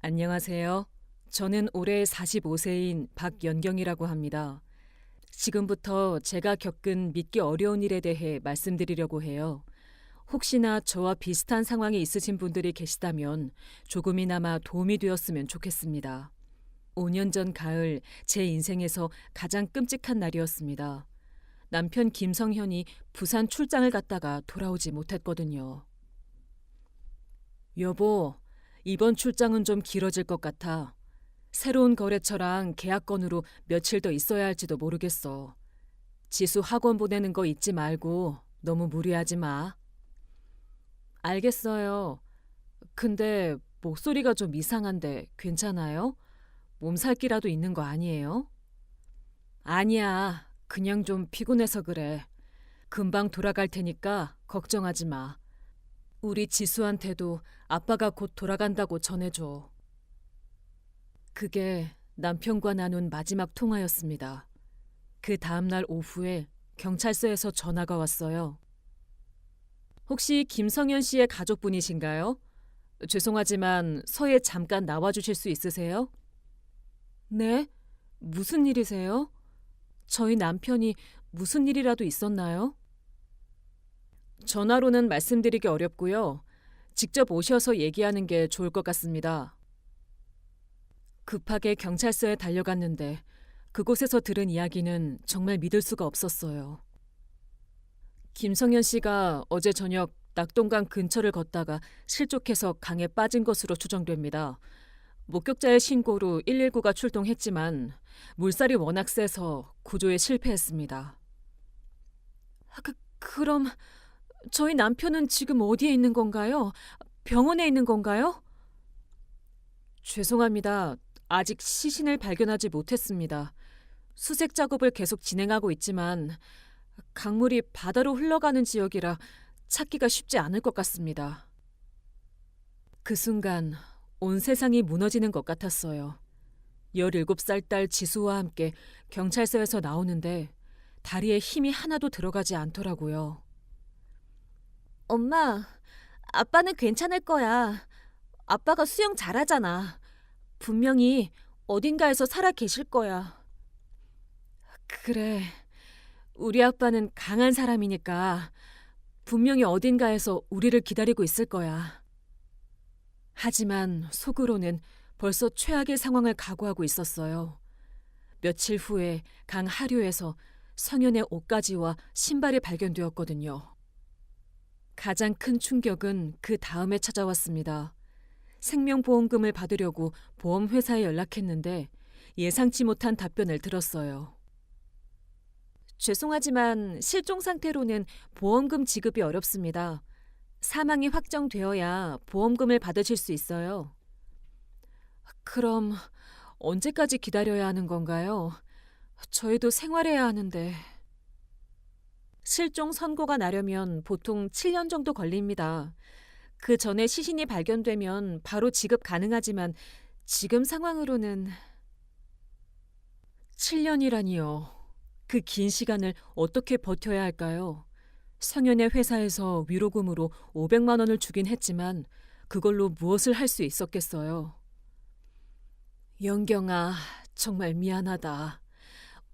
안녕하세요. 저는 올해 45세인 박연경이라고 합니다. 지금부터 제가 겪은 믿기 어려운 일에 대해 말씀드리려고 해요. 혹시나 저와 비슷한 상황이 있으신 분들이 계시다면 조금이나마 도움이 되었으면 좋겠습니다. 5년 전 가을 제 인생에서 가장 끔찍한 날이었습니다. 남편 김성현이 부산 출장을 갔다가 돌아오지 못했거든요. 여보, 이번 출장은 좀 길어질 것 같아. 새로운 거래처랑 계약 건으로 며칠 더 있어야 할지도 모르겠어. 지수 학원 보내는 거 잊지 말고 너무 무리하지 마. 알겠어요. 근데 목소리가 좀 이상한데 괜찮아요? 몸살기라도 있는 거 아니에요? 아니야. 그냥 좀 피곤해서 그래. 금방 돌아갈 테니까 걱정하지 마. 우리 지수한테도 아빠가 곧 돌아간다고 전해줘. 그게 남편과 나눈 마지막 통화였습니다. 그 다음날 오후에 경찰서에서 전화가 왔어요. 혹시 김성현 씨의 가족분이신가요? 죄송하지만 서에 잠깐 나와주실 수 있으세요? 네? 무슨 일이세요? 저희 남편이 무슨 일이라도 있었나요? 전화로는 말씀드리기 어렵고요. 직접 오셔서 얘기하는 게 좋을 것 같습니다. 급하게 경찰서에 달려갔는데 그곳에서 들은 이야기는 정말 믿을 수가 없었어요. 김성현 씨가 어제 저녁 낙동강 근처를 걷다가 실족해서 강에 빠진 것으로 추정됩니다. 목격자의 신고로 119가 출동했지만 물살이 워낙 세서 구조에 실패했습니다. 그럼 저희 남편은 지금 어디에 있는 건가요? 병원에 있는 건가요? 죄송합니다. 아직 시신을 발견하지 못했습니다. 수색 작업을 계속 진행하고 있지만 강물이 바다로 흘러가는 지역이라 찾기가 쉽지 않을 것 같습니다. 그 순간 온 세상이 무너지는 것 같았어요. 17살 딸 지수와 함께 경찰서에서 나오는데 다리에 힘이 하나도 들어가지 않더라고요. 엄마, 아빠는 괜찮을 거야. 아빠가 수영 잘하잖아. 분명히 어딘가에서 살아 계실 거야. 그래, 우리 아빠는 강한 사람이니까 분명히 어딘가에서 우리를 기다리고 있을 거야. 하지만 속으로는 벌써 최악의 상황을 각오하고 있었어요. 며칠 후에 강 하류에서 성현의 옷가지와 신발이 발견되었거든요. 가장 큰 충격은 그 다음에 찾아왔습니다. 생명보험금을 받으려고 보험회사에 연락했는데 예상치 못한 답변을 들었어요. 죄송하지만 실종 상태로는 보험금 지급이 어렵습니다. 사망이 확정되어야 보험금을 받으실 수 있어요. 그럼 언제까지 기다려야 하는 건가요? 저희도 생활해야 하는데. 실종 선고가 나려면 보통 7년 정도 걸립니다. 그 전에 시신이 발견되면 바로 지급 가능하지만 지금 상황으로는 7년이라니요. 그 긴 시간을 어떻게 버텨야 할까요? 성현의 회사에서 위로금으로 500만 원을 주긴 했지만 그걸로 무엇을 할 수 있었겠어요. 영경아, 정말 미안하다.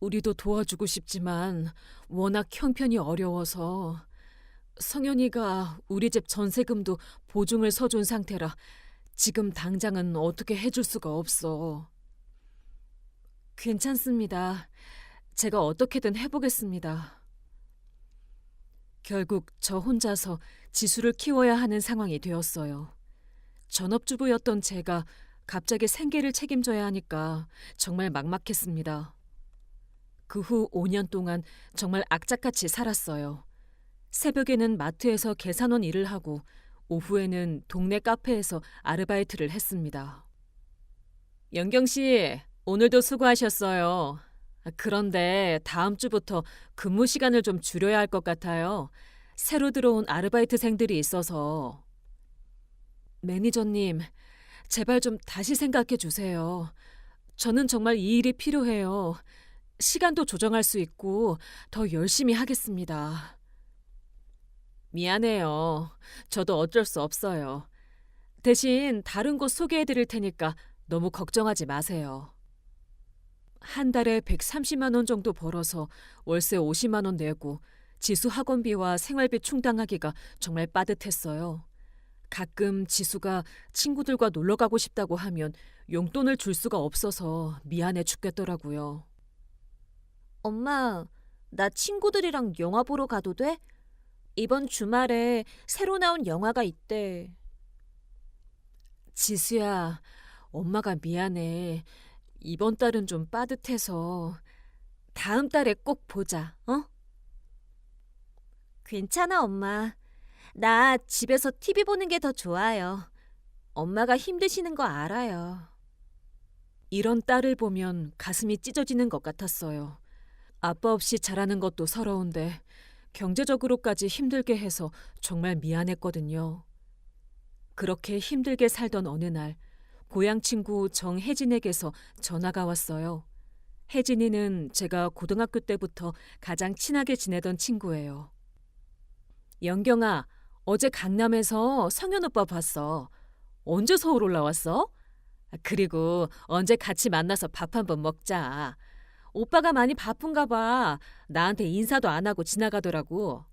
우리도 도와주고 싶지만 워낙 형편이 어려워서 성현이가 우리 집 전세금도 보증을 서준 상태라 지금 당장은 어떻게 해줄 수가 없어. 괜찮습니다. 제가 어떻게든 해보겠습니다. 결국 저 혼자서 지수를 키워야 하는 상황이 되었어요. 전업주부였던 제가 갑자기 생계를 책임져야 하니까 정말 막막했습니다. 그 후 5년 동안 정말 악착같이 살았어요. 새벽에는 마트에서 계산원 일을 하고 오후에는 동네 카페에서 아르바이트를 했습니다. 영경 씨, 오늘도 수고하셨어요. 그런데 다음 주부터 근무 시간을 좀 줄여야 할 것 같아요. 새로 들어온 아르바이트생들이 있어서. 매니저님, 제발 좀 다시 생각해 주세요. 저는 정말 이 일이 필요해요. 시간도 조정할 수 있고 더 열심히 하겠습니다. 미안해요. 저도 어쩔 수 없어요. 대신 다른 곳 소개해 드릴 테니까 너무 걱정하지 마세요. 한 달에 130만 원 정도 벌어서 월세 50만 원 내고 지수 학원비와 생활비 충당하기가 정말 빠듯했어요. 가끔 지수가 친구들과 놀러 가고 싶다고 하면 용돈을 줄 수가 없어서 미안해 죽겠더라고요. 엄마, 나 친구들이랑 영화 보러 가도 돼? 이번 주말에 새로 나온 영화가 있대. 지수야, 엄마가 미안해. 이번 달은 좀 빠듯해서 다음 달에 꼭 보자, 어? 괜찮아, 엄마. 나 집에서 TV 보는 게 더 좋아요. 엄마가 힘드시는 거 알아요. 이런 딸을 보면 가슴이 찢어지는 것 같았어요. 아빠 없이 자라는 것도 서러운데 경제적으로까지 힘들게 해서 정말 미안했거든요. 그렇게 힘들게 살던 어느 날 고향 친구 정혜진에게서 전화가 왔어요. 혜진이는 제가 고등학교 때부터 가장 친하게 지내던 친구예요. 영경아, 어제 강남에서 성현 오빠 봤어. 언제 서울 올라왔어? 그리고 언제 같이 만나서 밥 한번 먹자. 오빠가 많이 바쁜가 봐. 나한테 인사도 안 하고 지나가더라고.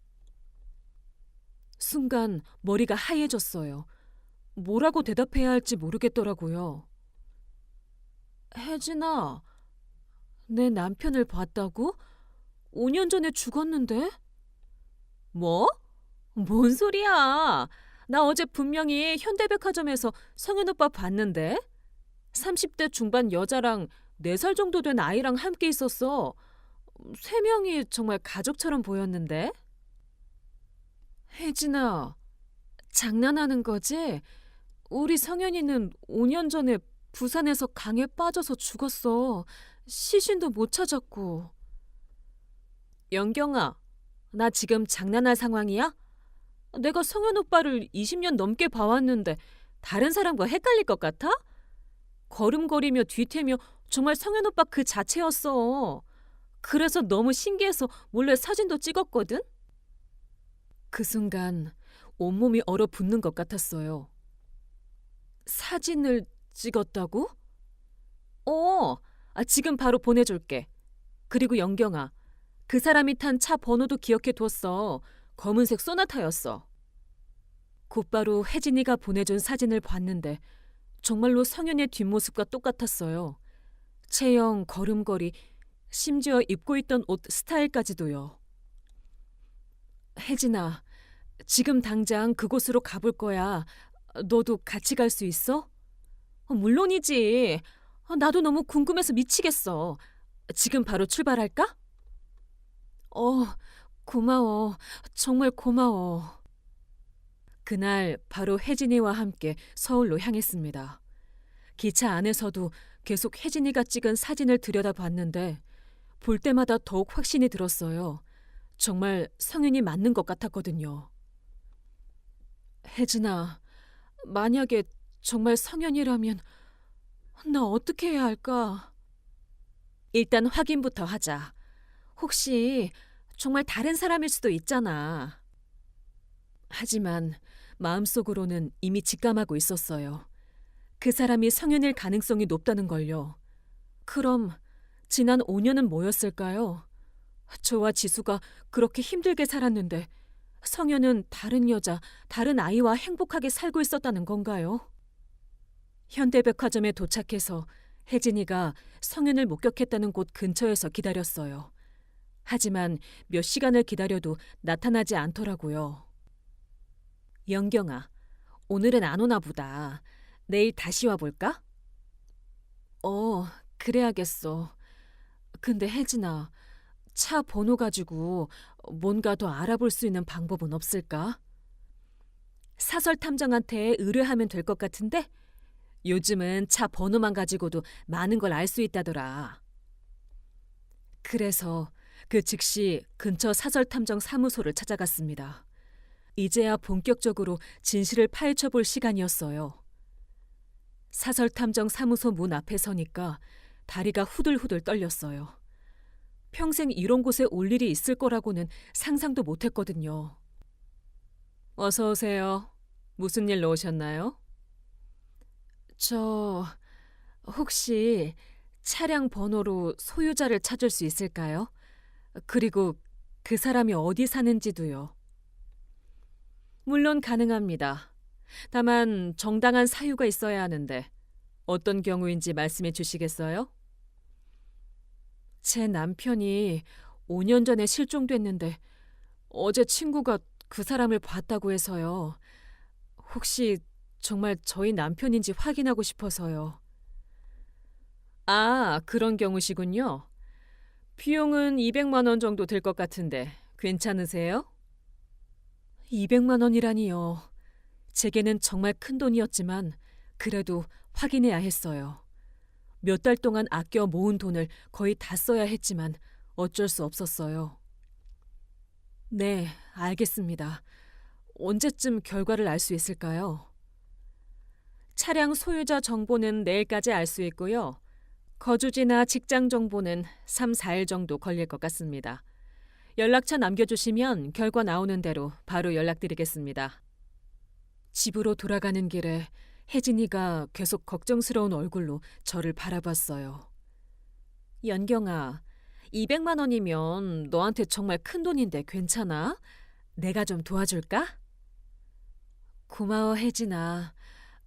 순간 머리가 하얘졌어요. 뭐라고 대답해야 할지 모르겠더라고요. 혜진아, 내 남편을 봤다고? 5년 전에 죽었는데? 뭐? 뭔 소리야? 나 어제 분명히 현대백화점에서 성현 오빠 봤는데? 30대 중반 여자랑 4살 정도 된 아이랑 함께 있었어. 3명이 정말 가족처럼 보였는데? 혜진아, 장난하는 거지? 우리 성현이는 5년 전에 부산에서 강에 빠져서 죽었어. 시신도 못 찾았고. 영경아, 나 지금 장난할 상황이야? 내가 성현 오빠를 20년 넘게 봐왔는데 다른 사람과 헷갈릴 것 같아? 걸음걸이며 뒤태며 정말 성현 오빠 그 자체였어. 그래서 너무 신기해서 몰래 사진도 찍었거든? 그 순간 온몸이 얼어붙는 것 같았어요. 사진을 찍었다고? 지금 바로 보내줄게. 그리고 영경아, 그 사람이 탄 차 번호도 기억해뒀어. 검은색 소나타였어. 곧바로 혜진이가 보내준 사진을 봤는데 정말로 성현의 뒷모습과 똑같았어요. 체형, 걸음걸이, 심지어 입고 있던 옷 스타일까지도요. 혜진아, 지금 당장 그곳으로 가볼 거야. 너도 같이 갈 수 있어? 물론이지. 나도 너무 궁금해서 미치겠어. 지금 바로 출발할까? 고마워. 정말 고마워. 그날 바로 혜진이와 함께 서울로 향했습니다. 기차 안에서도 계속 혜진이가 찍은 사진을 들여다봤는데 볼 때마다 더욱 확신이 들었어요. 정말 성윤이 맞는 것 같았거든요. 혜진아, 만약에 정말 성현이라면 나 어떻게 해야 할까? 일단 확인부터 하자. 혹시 정말 다른 사람일 수도 있잖아. 하지만 마음속으로는 이미 직감하고 있었어요. 그 사람이 성현일 가능성이 높다는 걸요. 그럼 지난 5년은 뭐였을까요? 저와 지수가 그렇게 힘들게 살았는데 성현은 다른 여자, 다른 아이와 행복하게 살고 있었다는 건가요? 현대백화점에 도착해서 혜진이가 성현을 목격했다는 곳 근처에서 기다렸어요. 하지만 몇 시간을 기다려도 나타나지 않더라고요. 영경아, 오늘은 안 오나 보다. 내일 다시 와볼까? 그래야겠어. 근데 혜진아, 차 번호 가지고 뭔가 더 알아볼 수 있는 방법은 없을까? 사설 탐정한테 의뢰하면 될 것 같은데? 요즘은 차 번호만 가지고도 많은 걸 알 수 있다더라. 그래서 그 즉시 근처 사설 탐정 사무소를 찾아갔습니다. 이제야 본격적으로 진실을 파헤쳐 볼 시간이었어요. 사설 탐정 사무소 문 앞에 서니까 다리가 후들후들 떨렸어요. 평생 이런 곳에 올 일이 있을 거라고는 상상도 못했거든요. 어서 오세요. 무슨 일로 오셨나요? 저 혹시 차량 번호로 소유자를 찾을 수 있을까요? 그리고 그 사람이 어디 사는지도요. 물론 가능합니다. 다만 정당한 사유가 있어야 하는데 어떤 경우인지 말씀해 주시겠어요? 제 남편이 5년 전에 실종됐는데 어제 친구가 그 사람을 봤다고 해서요. 혹시 정말 저희 남편인지 확인하고 싶어서요. 아, 그런 경우시군요. 비용은 200만 원 정도 들 것 같은데 괜찮으세요? 200만 원이라니요. 제게는 정말 큰 돈이었지만 그래도 확인해야 했어요. 몇 달 동안 아껴 모은 돈을 거의 다 써야 했지만 어쩔 수 없었어요. 네, 알겠습니다. 언제쯤 결과를 알 수 있을까요? 차량 소유자 정보는 내일까지 알 수 있고요. 거주지나 직장 정보는 3, 4일 정도 걸릴 것 같습니다. 연락처 남겨주시면 결과 나오는 대로 바로 연락드리겠습니다. 집으로 돌아가는 길에 혜진이가 계속 걱정스러운 얼굴로 저를 바라봤어요. 연경아, 200만 원이면 너한테 정말 큰 돈인데 괜찮아? 내가 좀 도와줄까? 고마워, 혜진아.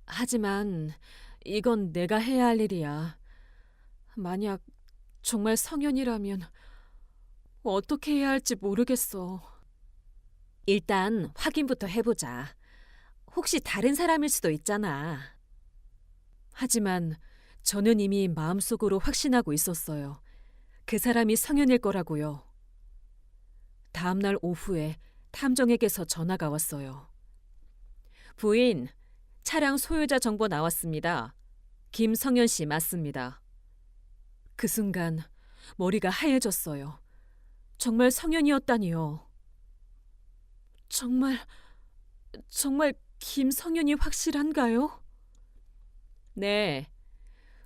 하지만 이건 내가 해야 할 일이야. 만약 정말 성현이라면 어떻게 해야 할지 모르겠어. 일단 확인부터 해보자. 혹시 다른 사람일 수도 있잖아. 하지만 저는 이미 마음속으로 확신하고 있었어요. 그 사람이 성현일 거라고요. 다음 날 오후에 탐정에게서 전화가 왔어요. 부인, 차량 소유자 정보 나왔습니다. 김성현 씨 맞습니다. 그 순간 머리가 하얘졌어요. 정말 성현이었다니요. 정말 김성현이 확실한가요? 네.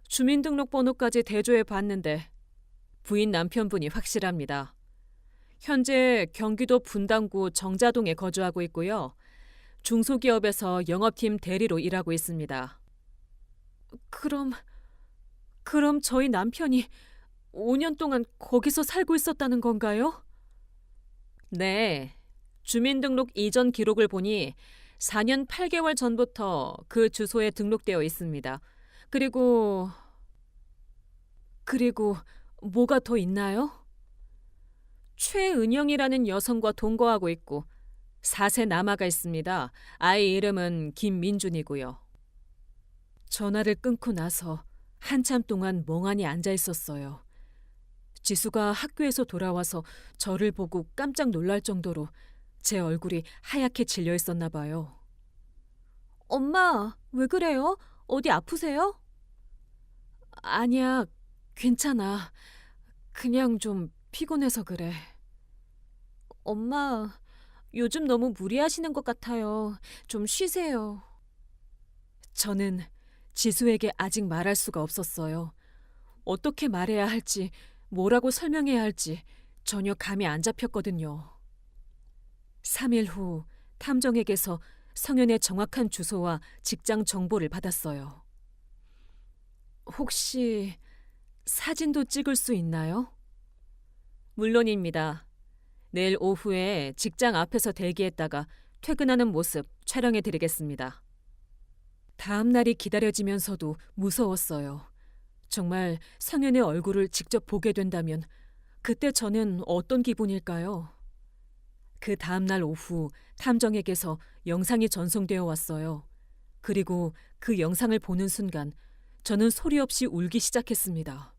주민등록번호까지 대조해 봤는데 부인 남편분이 확실합니다. 현재 경기도 분당구 정자동에 거주하고 있고요. 중소기업에서 영업팀 대리로 일하고 있습니다. 그럼 저희 남편이 5년 동안 거기서 살고 있었다는 건가요? 네. 주민등록 이전 기록을 보니 4년 8개월 전부터 그 주소에 등록되어 있습니다. 그리고 뭐가 더 있나요? 최은영이라는 여성과 동거하고 있고 4세 남아가 있습니다. 아이 이름은 김민준이고요. 전화를 끊고 나서 한참 동안 멍하니 앉아 있었어요. 지수가 학교에서 돌아와서 저를 보고 깜짝 놀랄 정도로 제 얼굴이 하얗게 질려 있었나 봐요. 엄마, 왜 그래요? 어디 아프세요? 아니야, 괜찮아. 그냥 좀 피곤해서 그래. 엄마, 요즘 너무 무리하시는 것 같아요. 좀 쉬세요. 저는 지수에게 아직 말할 수가 없었어요. 어떻게 말해야 할지, 뭐라고 설명해야 할지 전혀 감이 안 잡혔거든요. 3일 후 탐정에게서 성현의 정확한 주소와 직장 정보를 받았어요. 혹시 사진도 찍을 수 있나요? 물론입니다. 내일 오후에 직장 앞에서 대기했다가 퇴근하는 모습 촬영해 드리겠습니다. 다음 날이 기다려지면서도 무서웠어요. 정말 성현의 얼굴을 직접 보게 된다면 그때 저는 어떤 기분일까요? 그 다음 날 오후 탐정에게서 영상이 전송되어 왔어요. 그리고 그 영상을 보는 순간 저는 소리 없이 울기 시작했습니다.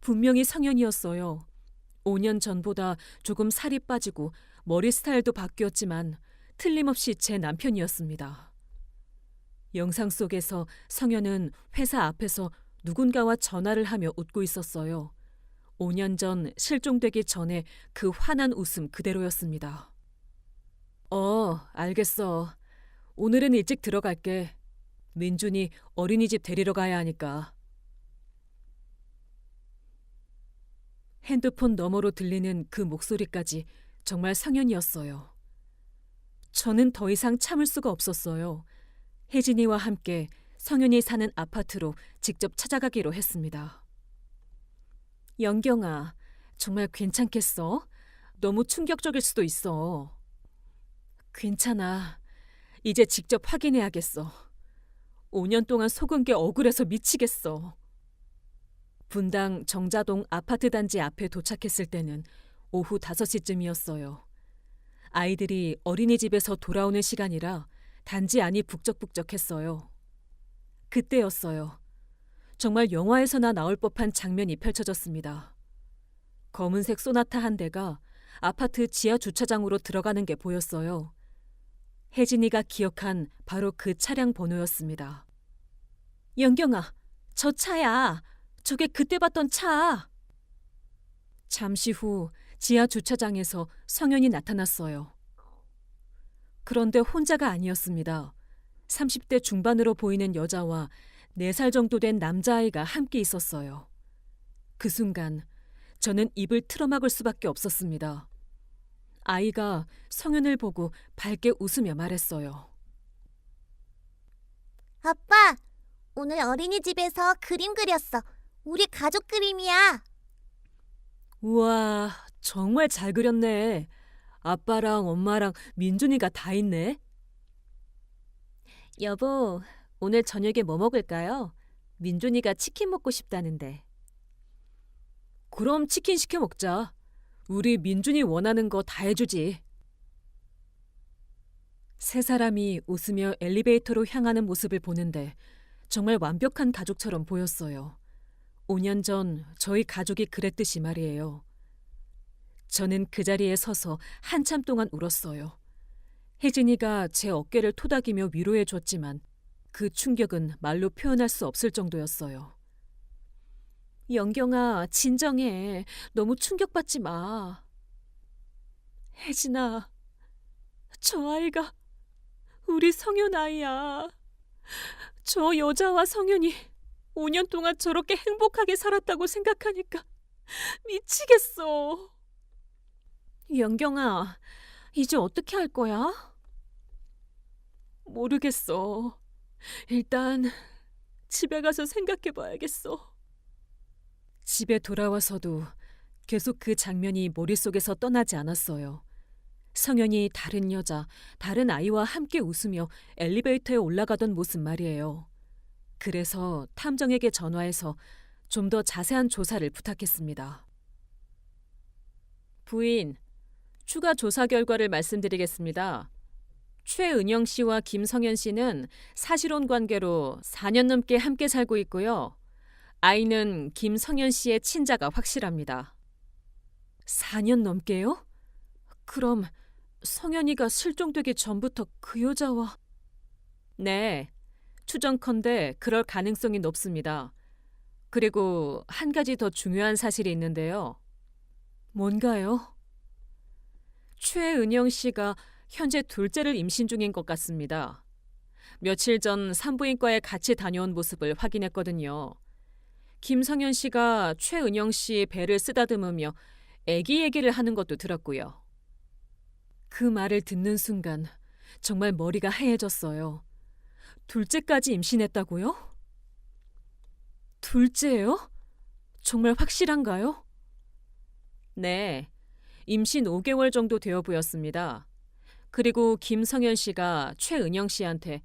분명히 성현이었어요. 5년 전보다 조금 살이 빠지고 머리 스타일도 바뀌었지만 틀림없이 제 남편이었습니다. 영상 속에서 성현은 회사 앞에서 누군가와 전화를 하며 웃고 있었어요. 5년 전 실종되기 전에 그 환한 웃음 그대로였습니다. 알겠어. 오늘은 일찍 들어갈게. 민준이 어린이집 데리러 가야 하니까. 핸드폰 너머로 들리는 그 목소리까지 정말 성현이었어요. 저는 더 이상 참을 수가 없었어요. 혜진이와 함께 성윤이 사는 아파트로 직접 찾아가기로 했습니다. 영경아, 정말 괜찮겠어? 너무 충격적일 수도 있어. 괜찮아. 이제 직접 확인해야겠어. 5년 동안 속은 게 억울해서 미치겠어. 분당 정자동 아파트 단지 앞에 도착했을 때는 오후 5시쯤이었어요. 아이들이 어린이집에서 돌아오는 시간이라 단지 안이 북적북적했어요. 그때였어요. 정말 영화에서나 나올 법한 장면이 펼쳐졌습니다. 검은색 소나타 한 대가 아파트 지하 주차장으로 들어가는 게 보였어요. 혜진이가 기억한 바로 그 차량 번호였습니다. 영경아, 저 차야. 저게 그때 봤던 차. 잠시 후 지하 주차장에서 성현이 나타났어요. 그런데 혼자가 아니었습니다. 30대 중반으로 보이는 여자와 4살 정도 된 남자아이가 함께 있었어요. 그 순간 저는 입을 틀어막을 수밖에 없었습니다. 아이가 성현을 보고 밝게 웃으며 말했어요. 아빠, 오늘 어린이집에서 그림 그렸어. 우리 가족 그림이야. 우와, 정말 잘 그렸네. 아빠랑 엄마랑 민준이가 다 있네. 여보, 오늘 저녁에 뭐 먹을까요? 민준이가 치킨 먹고 싶다는데. 그럼 치킨 시켜 먹자. 우리 민준이 원하는 거 다 해주지. 세 사람이 웃으며 엘리베이터로 향하는 모습을 보는데 정말 완벽한 가족처럼 보였어요. 5년 전 저희 가족이 그랬듯이 말이에요. 저는 그 자리에 서서 한참 동안 울었어요. 혜진이가 제 어깨를 토닥이며 위로해 줬지만 그 충격은 말로 표현할 수 없을 정도였어요. 영경아, 진정해. 너무 충격받지 마. 혜진아, 저 아이가 우리 성현 아이야. 저 여자와 성현이 5년 동안 저렇게 행복하게 살았다고 생각하니까 미치겠어. 영경아, 이제 어떻게 할 거야? 모르겠어. 일단 집에 가서 생각해 봐야겠어. 집에 돌아와서도 계속 그 장면이 머릿속에서 떠나지 않았어요. 성현이 다른 여자, 다른 아이와 함께 웃으며 엘리베이터에 올라가던 모습 말이에요. 그래서 탐정에게 전화해서 좀 더 자세한 조사를 부탁했습니다. 부인, 추가 조사 결과를 말씀드리겠습니다. 최은영 씨와 김성현 씨는 사실혼 관계로 4년 넘게 함께 살고 있고요. 아이는 김성현 씨의 친자가 확실합니다. 4년 넘게요? 그럼 성현이가 실종되기 전부터 그 여자와... 네, 추정컨대 그럴 가능성이 높습니다. 그리고 한 가지 더 중요한 사실이 있는데요. 뭔가요? 최은영 씨가 현재 둘째를 임신 중인 것 같습니다. 며칠 전 산부인과에 같이 다녀온 모습을 확인했거든요. 김성현 씨가 최은영 씨 배를 쓰다듬으며 아기 얘기를 하는 것도 들었고요. 그 말을 듣는 순간 정말 머리가 하얘졌어요. 둘째까지 임신했다고요? 둘째요? 정말 확실한가요? 네, 임신 5개월 정도 되어 보였습니다. 그리고 김성현 씨가 최은영 씨한테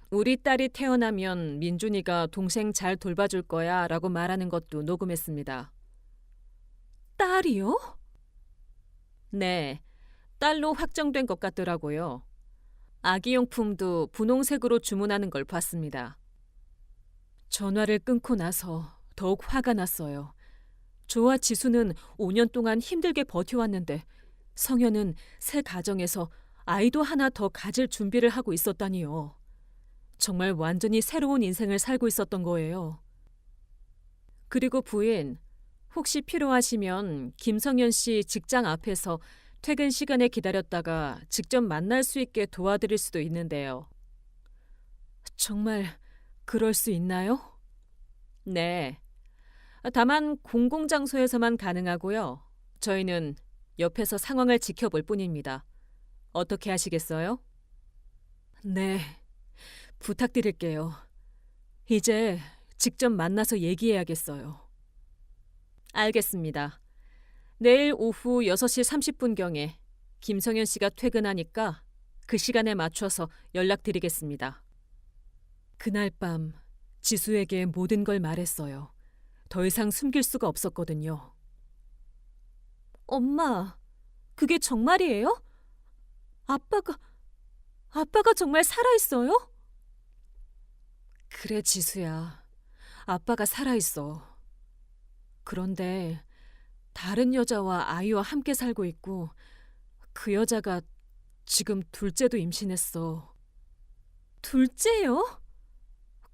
우리 딸이 태어나면 민준이가 동생 잘 돌봐줄 거야 라고 말하는 것도 녹음했습니다. 딸이요? 네, 딸로 확정된 것 같더라고요. 아기용품도 분홍색으로 주문하는 걸 봤습니다. 전화를 끊고 나서 더욱 화가 났어요. 저와 지수는 5년 동안 힘들게 버텨왔는데 성현은 새 가정에서 아이도 하나 더 가질 준비를 하고 있었다니요. 정말 완전히 새로운 인생을 살고 있었던 거예요. 그리고 부인, 혹시 필요하시면 김성현 씨 직장 앞에서 퇴근 시간에 기다렸다가 직접 만날 수 있게 도와드릴 수도 있는데요. 정말 그럴 수 있나요? 네. 다만 공공장소에서만 가능하고요. 저희는 옆에서 상황을 지켜볼 뿐입니다. 어떻게 하시겠어요? 네, 부탁드릴게요. 이제 직접 만나서 얘기해야겠어요. 알겠습니다. 내일 오후 6시 30분경에 김성현 씨가 퇴근하니까 그 시간에 맞춰서 연락드리겠습니다. 그날 밤 지수에게 모든 걸 말했어요. 더 이상 숨길 수가 없었거든요. 엄마, 그게 정말이에요? 아빠가 정말 살아있어요? 그래, 지수야. 아빠가 살아있어. 그런데 다른 여자와 아이와 함께 살고 있고 그 여자가 지금 둘째도 임신했어. 둘째요?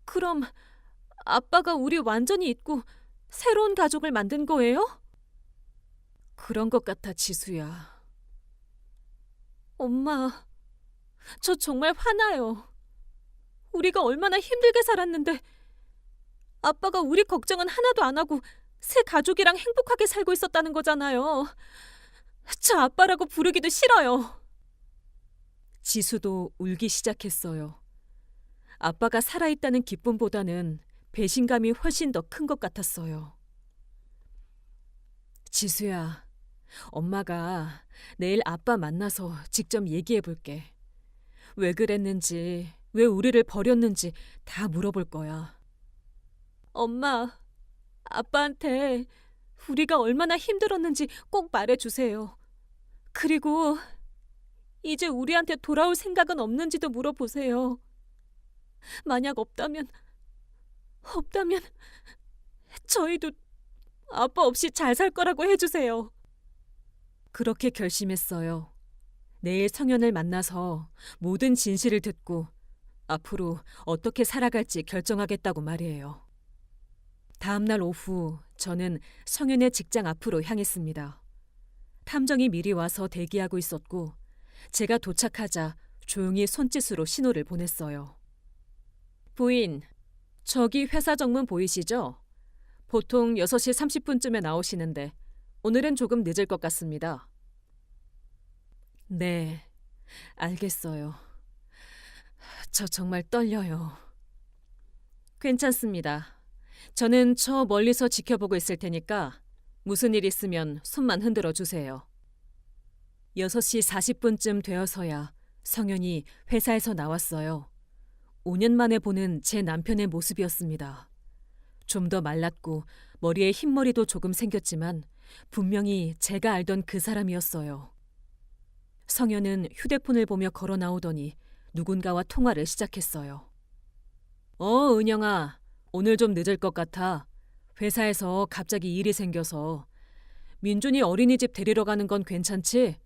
그럼 아빠가 우리 완전히 잊고 새로운 가족을 만든 거예요? 그런 것 같아, 지수야. 엄마, 저 정말 화나요. 우리가 얼마나 힘들게 살았는데 아빠가 우리 걱정은 하나도 안 하고 새 가족이랑 행복하게 살고 있었다는 거잖아요. 저 아빠라고 부르기도 싫어요. 지수도 울기 시작했어요. 아빠가 살아있다는 기쁨보다는 배신감이 훨씬 더 큰 것 같았어요. 지수야, 엄마가 내일 아빠 만나서 직접 얘기해 볼게. 왜 그랬는지, 왜 우리를 버렸는지 다 물어볼 거야. 엄마, 아빠한테 우리가 얼마나 힘들었는지 꼭 말해주세요. 그리고 이제 우리한테 돌아올 생각은 없는지도 물어보세요. 만약 없다면 저희도 아빠 없이 잘 살 거라고 해주세요. 그렇게 결심했어요. 내일 성현을 만나서 모든 진실을 듣고 앞으로 어떻게 살아갈지 결정하겠다고 말이에요. 다음 날 오후 저는 성현의 직장 앞으로 향했습니다. 탐정이 미리 와서 대기하고 있었고 제가 도착하자 조용히 손짓으로 신호를 보냈어요. 부인, 저기 회사 정문 보이시죠? 보통 6시 30분쯤에 나오시는데 오늘은 조금 늦을 것 같습니다. 네, 알겠어요. 저 정말 떨려요. 괜찮습니다. 저는 저 멀리서 지켜보고 있을 테니까 무슨 일 있으면 손만 흔들어 주세요. 6시 40분쯤 되어서야 성현이 회사에서 나왔어요. 5년 만에 보는 제 남편의 모습이었습니다. 좀 더 말랐고 머리에 흰머리도 조금 생겼지만 분명히 제가 알던 그 사람이었어요. 성현은 휴대폰을 보며 걸어 나오더니 누군가와 통화를 시작했어요. 은영아, 오늘 좀 늦을 것 같아. 회사에서 갑자기 일이 생겨서. 민준이 어린이집 데리러 가는 건 괜찮지?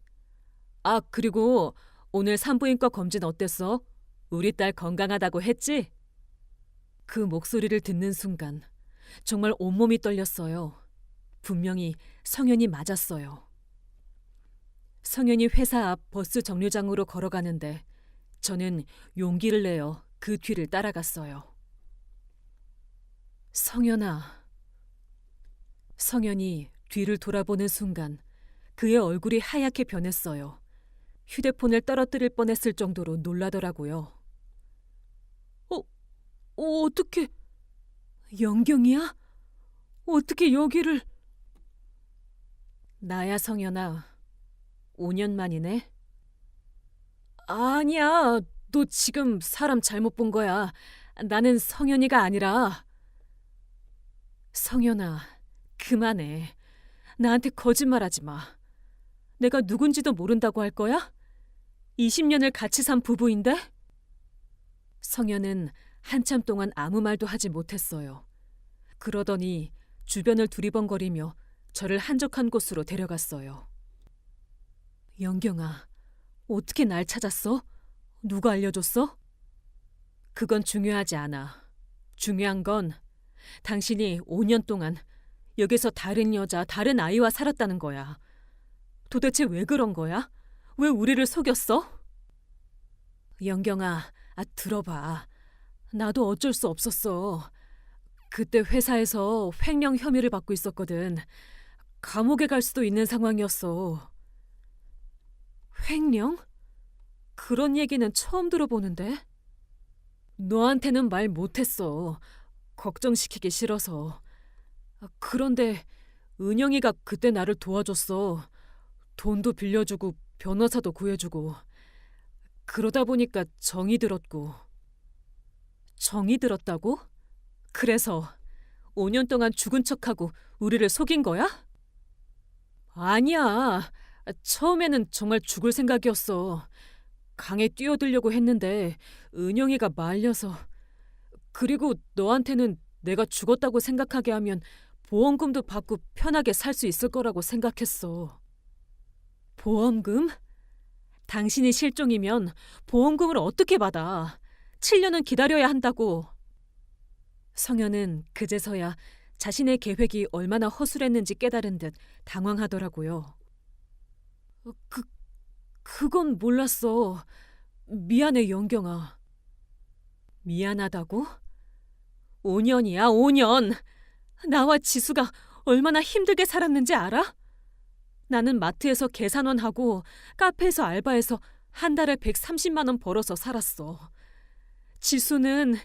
아, 그리고 오늘 산부인과 검진 어땠어? 우리 딸 건강하다고 했지? 그 목소리를 듣는 순간 정말 온몸이 떨렸어요. 분명히 성현이 맞았어요. 성현이 회사 앞 버스 정류장으로 걸어가는데 저는 용기를 내어 그 뒤를 따라갔어요. 성현아. 성현이 뒤를 돌아보는 순간 그의 얼굴이 하얗게 변했어요. 휴대폰을 떨어뜨릴 뻔했을 정도로 놀라더라고요. 어떻게... 영경이야? 어떻게 여기를... 나야, 성현아. 5년 만이네. 아니야, 너 지금 사람 잘못 본 거야. 나는 성현이가 아니라... 성현아, 그만해. 나한테 거짓말하지 마. 내가 누군지도 모른다고 할 거야? 20년을 같이 산 부부인데? 성현은 한참 동안 아무 말도 하지 못했어요. 그러더니 주변을 두리번거리며 저를 한적한 곳으로 데려갔어요. 영경아, 어떻게 날 찾았어? 누가 알려줬어? 그건 중요하지 않아. 중요한 건 당신이 5년 동안 여기서 다른 여자, 다른 아이와 살았다는 거야. 도대체 왜 그런 거야? 왜 우리를 속였어? 영경아, 들어봐. 나도 어쩔 수 없었어. 그때 회사에서 횡령 혐의를 받고 있었거든. 감옥에 갈 수도 있는 상황이었어. 횡령? 그런 얘기는 처음 들어보는데? 너한테는 말 못했어. 걱정시키기 싫어서. 그런데 은영이가 그때 나를 도와줬어. 돈도 빌려주고 변호사도 구해주고. 그러다 보니까 정이 들었고. 정이 들었다고? 그래서 5년 동안 죽은 척하고 우리를 속인 거야? 아니야. 처음에는 정말 죽을 생각이었어. 강에 뛰어들려고 했는데 은영이가 말려서. 그리고 너한테는 내가 죽었다고 생각하게 하면 보험금도 받고 편하게 살 수 있을 거라고 생각했어. 보험금? 당신이 실종이면 보험금을 어떻게 받아? 7년은 기다려야 한다고. 성현은 그제서야 자신의 계획이 얼마나 허술했는지 깨달은 듯 당황하더라고요. 그건 몰랐어. 미안해, 영경아. 미안하다고? 5년이야, 5년. 나와 지수가 얼마나 힘들게 살았는지 알아? 나는 마트에서 계산원 하고 카페에서 알바해서 한 달에 130만 원 벌어서 살았어. 지수는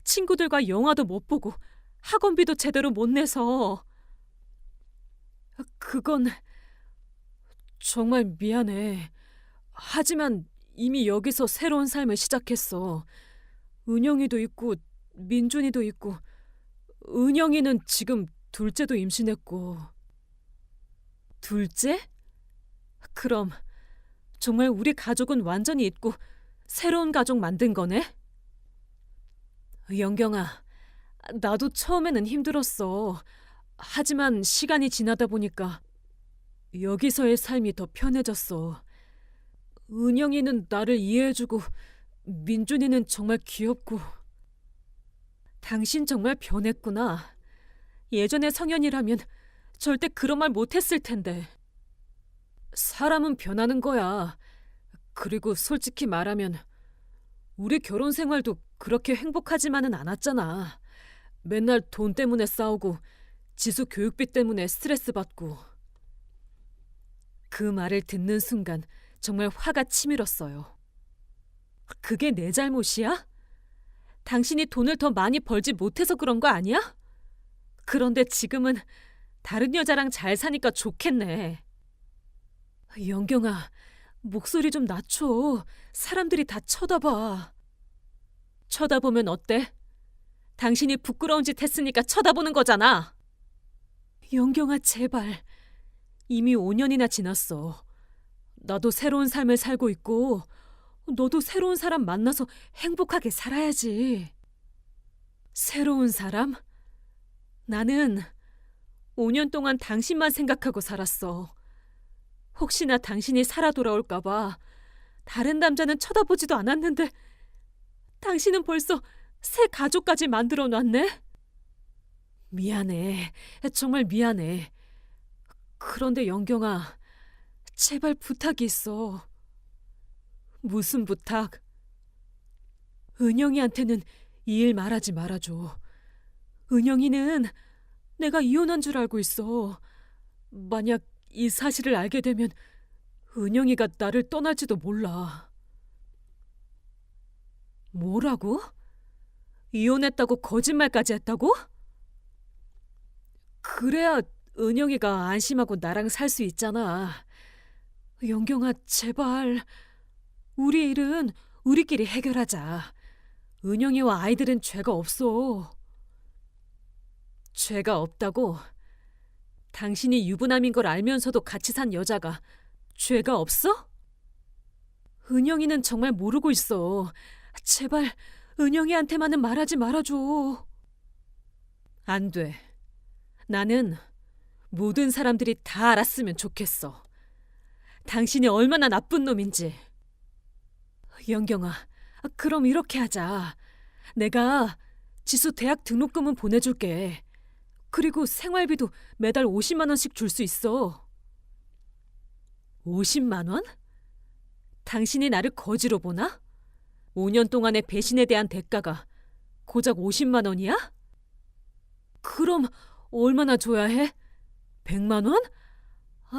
친구들과 영화도 못 보고 학원비도 제대로 못 내서. 그건 정말 미안해. 하지만 이미 여기서 새로운 삶을 시작했어. 은영이도 있고 민준이도 있고 은영이는 지금 둘째도 임신했고. 둘째? 그럼 정말 우리 가족은 완전히 잊고 새로운 가족 만든 거네? 영경아, 나도 처음에는 힘들었어. 하지만 시간이 지나다 보니까 여기서의 삶이 더 편해졌어. 은영이는 나를 이해해주고 민준이는 정말 귀엽고. 당신 정말 변했구나. 예전의 성현이라면 절대 그런 말 못했을 텐데. 사람은 변하는 거야. 그리고 솔직히 말하면 우리 결혼 생활도 그렇게 행복하지만은 않았잖아. 맨날 돈 때문에 싸우고 지수 교육비 때문에 스트레스 받고. 그 말을 듣는 순간 정말 화가 치밀었어요. 그게 내 잘못이야? 당신이 돈을 더 많이 벌지 못해서 그런 거 아니야? 그런데 지금은 다른 여자랑 잘 사니까 좋겠네. 영경아, 목소리 좀 낮춰. 사람들이 다 쳐다봐. 쳐다보면 어때? 당신이 부끄러운 짓 했으니까 쳐다보는 거잖아. 영경아, 제발. 이미 5년이나 지났어. 나도 새로운 삶을 살고 있고 너도 새로운 사람 만나서 행복하게 살아야지. 새로운 사람? 나는 5년 동안 당신만 생각하고 살았어. 혹시나 당신이 살아 돌아올까 봐 다른 남자는 쳐다보지도 않았는데 당신은 벌써 새 가족까지 만들어 놨네? 미안해. 정말 미안해. 그런데 영경아, 제발 부탁이 있어. 무슨 부탁? 은영이한테는 이 일 말하지 말아줘. 은영이는 내가 이혼한 줄 알고 있어. 만약 이 사실을 알게 되면 은영이가 나를 떠날지도 몰라. 뭐라고? 이혼했다고 거짓말까지 했다고? 그래야 은영이가 안심하고 나랑 살 수 있잖아. 영경아, 제발. 우리 일은 우리끼리 해결하자. 은영이와 아이들은 죄가 없어. 죄가 없다고? 당신이 유부남인 걸 알면서도 같이 산 여자가 죄가 없어? 은영이는 정말 모르고 있어. 제발 은영이한테만은 말하지 말아줘. 안 돼. 나는 모든 사람들이 다 알았으면 좋겠어. 당신이 얼마나 나쁜 놈인지. 영경아, 그럼 이렇게 하자. 내가 지수 대학 등록금은 보내줄게. 그리고 생활비도 매달 50만 원씩 줄 수 있어. 50만 원? 당신이 나를 거지로 보나? 5년 동안의 배신에 대한 대가가 고작 50만 원이야? 그럼 얼마나 줘야 해? 100만 원?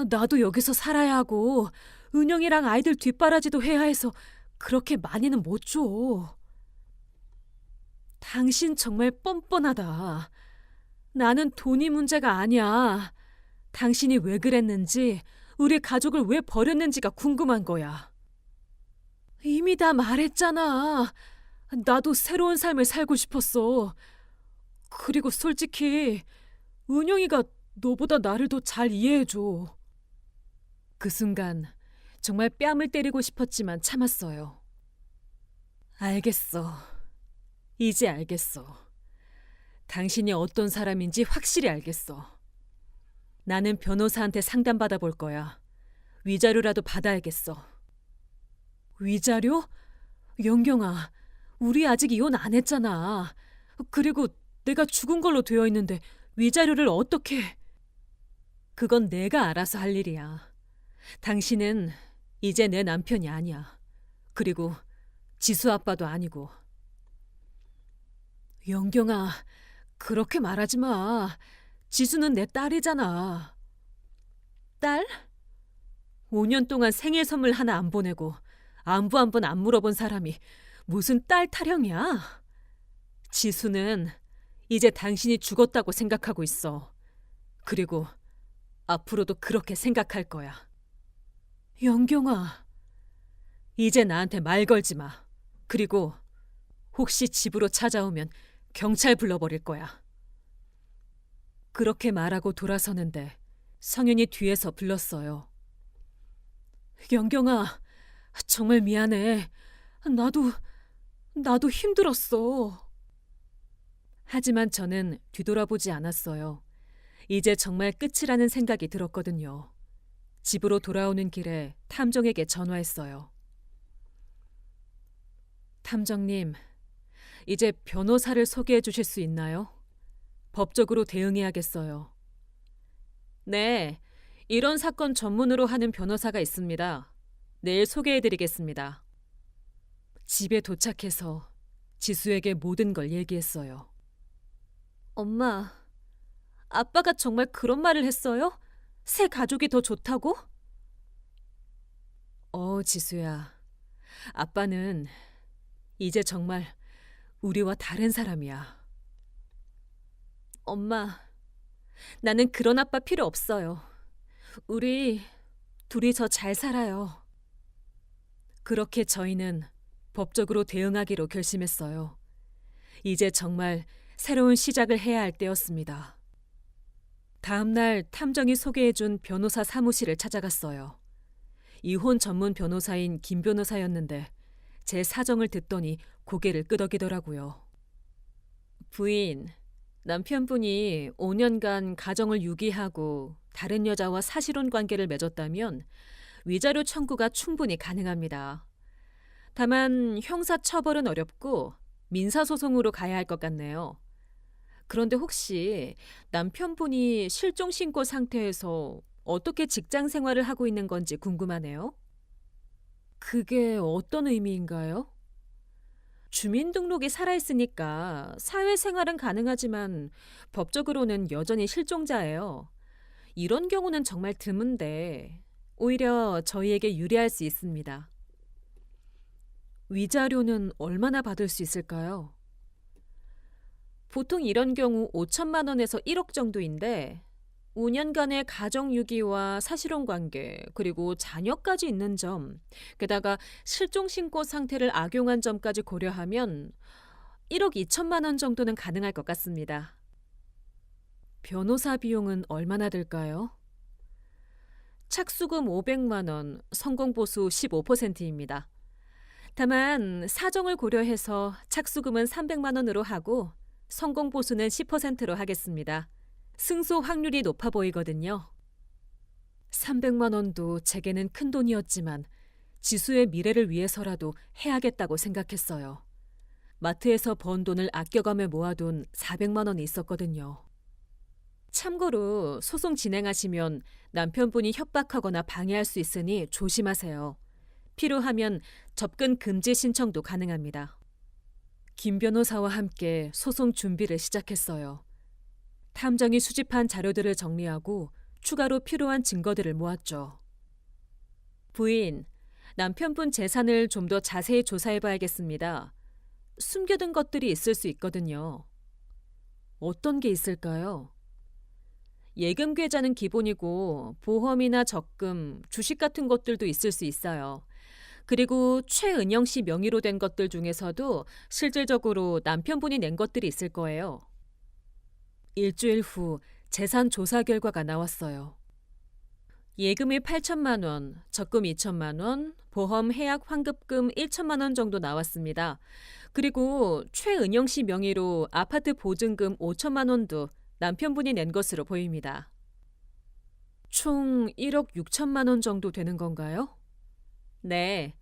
나도 여기서 살아야 하고 은영이랑 아이들 뒷바라지도 해야 해서 그렇게 많이는 못 줘. 당신 정말 뻔뻔하다. 나는 돈이 문제가 아니야. 당신이 왜 그랬는지, 우리 가족을 왜 버렸는지가 궁금한 거야. 이미 다 말했잖아. 나도 새로운 삶을 살고 싶었어. 그리고 솔직히 은영이가 너보다 나를 더 잘 이해해줘. 그 순간 정말 뺨을 때리고 싶었지만 참았어요. 알겠어. 이제 알겠어. 당신이 어떤 사람인지 확실히 알겠어. 나는 변호사한테 상담받아 볼 거야. 위자료라도 받아야겠어. 위자료? 영경아, 우리 아직 이혼 안 했잖아. 그리고 내가 죽은 걸로 되어 있는데 위자료를 어떻게... 그건 내가 알아서 할 일이야. 당신은 이제 내 남편이 아니야. 그리고 지수 아빠도 아니고. 영경아, 그렇게 말하지 마. 지수는 내 딸이잖아. 딸? 5년 동안 생일 선물 하나 안 보내고 안부 한 번 안 물어본 사람이 무슨 딸 타령이야? 지수는 이제 당신이 죽었다고 생각하고 있어. 그리고 앞으로도 그렇게 생각할 거야. 영경아, 이제 나한테 말 걸지 마. 그리고 혹시 집으로 찾아오면 경찰 불러버릴 거야. 그렇게 말하고 돌아서는데 성윤이 뒤에서 불렀어요. 영경아, 정말 미안해. 나도 힘들었어. 하지만 저는 뒤돌아보지 않았어요. 이제 정말 끝이라는 생각이 들었거든요. 집으로 돌아오는 길에 탐정에게 전화했어요. 탐정님, 이제 변호사를 소개해 주실 수 있나요? 법적으로 대응해야겠어요. 네, 이런 사건 전문으로 하는 변호사가 있습니다. 내일 소개해 드리겠습니다. 집에 도착해서 지수에게 모든 걸 얘기했어요. 엄마, 아빠가 정말 그런 말을 했어요? 새 가족이 더 좋다고? 지수야. 아빠는 이제 정말 우리와 다른 사람이야. 엄마, 나는 그런 아빠 필요 없어요. 우리 둘이서 잘 살아요. 그렇게 저희는 법적으로 대응하기로 결심했어요. 이제 정말 새로운 시작을 해야 할 때였습니다. 다음 날 탐정이 소개해준 변호사 사무실을 찾아갔어요. 이혼 전문 변호사인 김 변호사였는데 제 사정을 듣더니 고개를 끄덕이더라고요. 부인, 남편분이 5년간 가정을 유기하고 다른 여자와 사실혼 관계를 맺었다면 위자료 청구가 충분히 가능합니다. 다만 형사 처벌은 어렵고 민사소송으로 가야 할 것 같네요. 그런데 혹시 남편분이 실종 신고 상태에서 어떻게 직장 생활을 하고 있는 건지 궁금하네요. 그게 어떤 의미인가요? 주민등록이 살아있으니까 사회생활은 가능하지만 법적으로는 여전히 실종자예요. 이런 경우는 정말 드문데 오히려 저희에게 유리할 수 있습니다. 위자료는 얼마나 받을 수 있을까요? 보통 이런 경우 5천만 원에서 1억 정도인데 5년간의 가정 유기와 사실혼 관계, 그리고 자녀까지 있는 점, 게다가 실종 신고 상태를 악용한 점까지 고려하면 1억 2천만 원 정도는 가능할 것 같습니다. 변호사 비용은 얼마나 들까요? 착수금 500만 원, 성공보수 15%입니다. 다만 사정을 고려해서 착수금은 300만 원으로 하고 성공보수는 10%로 하겠습니다. 승소 확률이 높아 보이거든요. 300만 원도 제게는 큰 돈이었지만 지수의 미래를 위해서라도 해야겠다고 생각했어요. 마트에서 번 돈을 아껴가며 모아둔 400만 원이 있었거든요. 참고로 소송 진행하시면 남편분이 협박하거나 방해할 수 있으니 조심하세요. 필요하면 접근 금지 신청도 가능합니다. 김 변호사와 함께 소송 준비를 시작했어요. 탐정이 수집한 자료들을 정리하고 추가로 필요한 증거들을 모았죠. 부인, 남편분 재산을 좀 더 자세히 조사해봐야겠습니다. 숨겨둔 것들이 있을 수 있거든요. 어떤 게 있을까요? 예금 계좌는 기본이고 보험이나 적금, 주식 같은 것들도 있을 수 있어요. 그리고 최은영 씨 명의로 된 것들 중에서도 실질적으로 남편분이 낸 것들이 있을 거예요. 일주일 후 재산 조사 결과가 나왔어요. 예금이 8천만 원, 적금 2천만 원, 보험 해약 환급금 1천만 원 정도 나왔습니다. 그리고 최은영 씨 명의로 아파트 보증금 5천만 원도 남편분이 낸 것으로 보입니다. 총 1억 6천만 원 정도 되는 건가요? 네.